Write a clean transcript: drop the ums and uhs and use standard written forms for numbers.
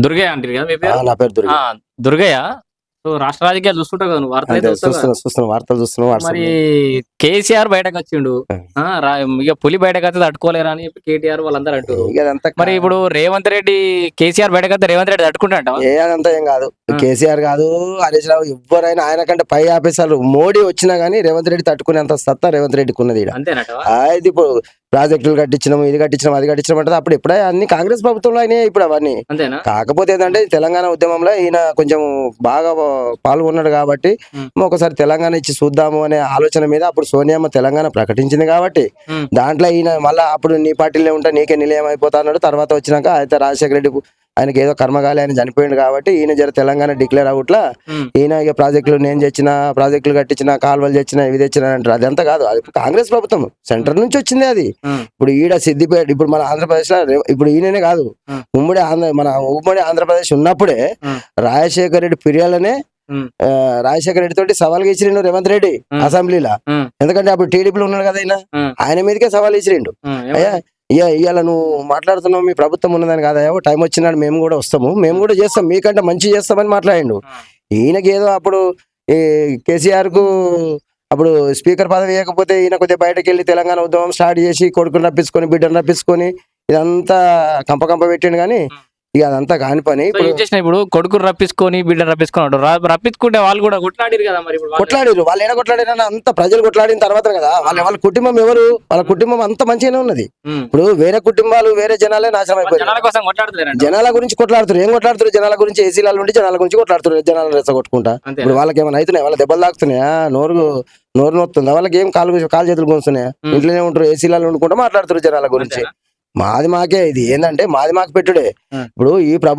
దుర్గయ్య అంటారు కదా మీ పేరు? నా పేరు దుర్గా. దుర్గయ్య. సో రాష్ట్ర రాజకీయాలు చూస్తుంటావు కదా నువ్వు, వార్తలు అయితే చూస్తావు కదా. చూస్తున్నాం వార్తలు చూస్తున్నాం మరి వాట్సాప్. కేసీఆర్ బయటకు వచ్చిండు, ఇక పులి బయటకు వస్తే తట్టుకోలేరా అని చెప్పి కేటీఆర్ వాళ్ళందరూ అంటారు. మరి ఇప్పుడు రేవంత్ రెడ్డి కేసీఆర్ బయటకు వస్తే రేవంత్ రెడ్డి తట్టుకుంటా అదంతా ఏం కాదు. కేసీఆర్ కాదు, హరీష్ రావు, ఎవరైనా ఆయన కంటే పై ఆఫీసర్లు మోడీ వచ్చినా గానీ రేవంత్ రెడ్డి తట్టుకునేంత సత్తా రేవంత్ రెడ్డికి ఉన్నది. అంతేనట. ఇది ఇప్పుడు ప్రాజెక్టులు కట్టించినాము, ఇది కట్టించినాం, అది కట్టించడం అంటే అప్పుడు ఎప్పుడే అన్ని కాంగ్రెస్ ప్రభుత్వంలో అయినాయి ఇప్పుడు అవన్నీ. అంతేనా? కాకపోతే ఏంటంటే తెలంగాణ ఉద్యమంలో ఈయన కొంచెం బాగా పాల్గొన్నాడు కాబట్టి ఒకసారి తెలంగాణ ఇచ్చి చూద్దాము అనే ఆలోచన మీద అప్పుడు సోనియమ్మ తెలంగాణ ప్రకటించింది కాబట్టి దాంట్లో ఈయన మళ్ళా అప్పుడు నీ పార్టీలో ఉంటే నీకే నిలయం అయిపోతా అన్నాడు. తర్వాత వచ్చినాక అయితే రాజశేఖర రెడ్డి ఆయనకి ఏదో కర్మగాలి ఆయన చనిపోయింది కాబట్టి ఈయన జర తెలంగాణ డిక్లేర్ అవుట్లా ఈయన ఇక ప్రాజెక్టులు నేను తెచ్చిన, ప్రాజెక్టులు కట్టించిన, కాలువలు తెచ్చిన, ఇవి తెచ్చిన అంటారు. అదంతా కాదు, అది కాంగ్రెస్ ప్రభుత్వం సెంటర్ నుంచి వచ్చింది అది. ఇప్పుడు ఈడ సిద్దిపేట, ఇప్పుడు మన ఆంధ్రప్రదేశ్ లో ఇప్పుడు ఈయననే కాదు, ఉమ్మడి ఆంధ్రప్రదేశ్ ఉన్నప్పుడే రాజశేఖర రెడ్డి ఫిర్యాదులనే రాజశేఖర రెడ్డి తోటి సవాల్గా ఇచ్చిరిండు రేవంత్ రెడ్డి అసెంబ్లీలో. ఎందుకంటే అప్పుడు టీడీపీలో ఉన్నాడు కదా ఆయన మీదకే సవాల్ ఇచ్చిరిండు. అయ్యా ఇవాళ నువ్వు మాట్లాడుతున్నావు మీ ప్రభుత్వం ఉన్నదని కాదయా, టైం వచ్చినాడు మేము కూడా వస్తాము, మేము కూడా చేస్తాం, మీకంటే మంచి చేస్తామని మాట్లాడిండు. ఈయనకి ఏదో అప్పుడు ఈ కేసీఆర్ కు అప్పుడు స్పీకర్ పదవి ఇవ్వకపోతే ఈయన కొద్దిగా బయటకు వెళ్ళి తెలంగాణ ఉద్యమం స్టార్ట్ చేసి కొడుకుని రప్పించుకొని బిడ్డను రప్పించుకొని ఇదంతా కంప పెట్టిండు. కానీ ఇక అదంతా కాని పని. ఇప్పుడు కొడుకుని రప్పించుకొని బిడ్డను రప్పించుకున్నాడు, రప్పించుకుంటే వాళ్ళు కూడా కొట్లాడిరు కదా. మరి కొట్లాడిరు, వాళ్ళు ఏడ కొట్లాడిన అంత ప్రజలు కొట్లాడిన తర్వాత కదా వాళ్ళ కుటుంబం ఎవరు, వాళ్ళ కుటుంబం అంత మంచిగానే ఉన్నది. ఇప్పుడు వేరే కుటుంబాలు వేరే జనాలే నాశనం అయిపోయారు. జనాల గురించి కొట్లాడుతారు, ఏం కొట్లాడుతారు, జనాల గురించి ఏసీలలో ఉండి జనాల గురించి కొట్లాడుతారు, జనాలు రెచ్చగొట్టుకుంటా. ఇప్పుడు వాళ్ళకి ఏమైనా అవుతున్నాయి, వాళ్ళ దెబ్బలు తాకుతున్నాయా, నోరు నొత్తుందా, వాళ్ళకి ఏం కాలు చేతులు కూర్చున్నాయా, ఇంట్లోనే ఉంటారు, ఏసీలలో వండుకుంటా మాట్లాడుతారు జనాల గురించి. మాది మాకే, ఇది ఏంటంటే మాది మాకు పెట్టుడే. ఇప్పుడు ఈ ప్రభుత్వం